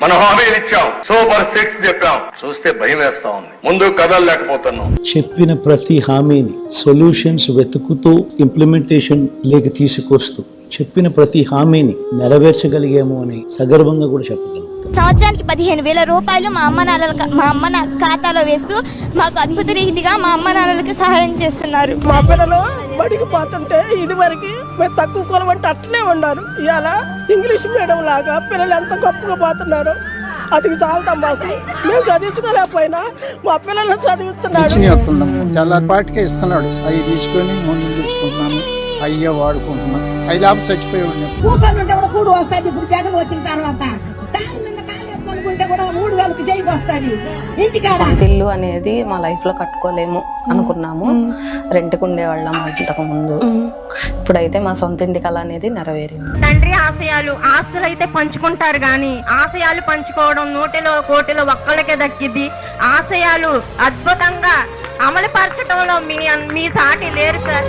మనం హామీలు ఇచ్చాం, సూపర్ 6 చెప్పాం, చూస్తే భయం వేస్తా ఉంది, ముందు కదలలేకపోతున్నాం. చెప్పిన ప్రతి హామీని సొల్యూషన్స్ వెతుకుతూ ఇంప్లిమెంటేషన్ లేక తీసుకొస్తూ చెప్పిన ప్రతి హామీని నెరవేర్చగలిగాము అని సగర్వంగా కూడా చెప్పగలుగుతాం. సంవత్సరానికి 15,000 రూపాయలు మా అమ్మ ఖాతాలో వేస్తూ మాకు అద్భుత రీతిగా మా అమ్మ నాన్నలకి సహాయం చేస్తున్నారు. మా పిల్లలు బడికి పోతుంటే ఇది వరకు మేము తక్కువ కులం అంటే అట్లే ఉన్నారు. ఇవాళ ఇంగ్లీష్ మీడియం లాగా పిల్లలు ఎంత గొప్పగా పోతున్నారు. అది చాలతాం మాకు. మేము చదివించుకోలేకపోయినా మా పిల్లల్ని చదివిస్తున్నాడు. చాలా పాటికే ఇస్తున్నాడు. అవి తీసుకొని ముందు తీసుకుంటున్నాను, అయ్యే వాడుకుంటున్నాను. అవి లాభం చచ్చిపోయి ఉన్నాం. సొంత ఇల్లు అనేది మా లైఫ్ లో కట్టుకోలేము అనుకున్నాము. రెంట్కు ఉండేవాళ్ళం ఇంతకు ముందు. ఇప్పుడైతే మా సొంత ఇంటి కళ అనేది నెరవేరింది. తండ్రి ఆస్తులు అయితే పంచుకుంటారు గాని ఆశయాలు పంచుకోవడం నూటిలో కోటిలో ఒక్కళ్ళకే దక్కిద్ది. ఆశయాలు అద్భుతంగా అమలు పరచడంలో మీ సాటి లేరు సార్.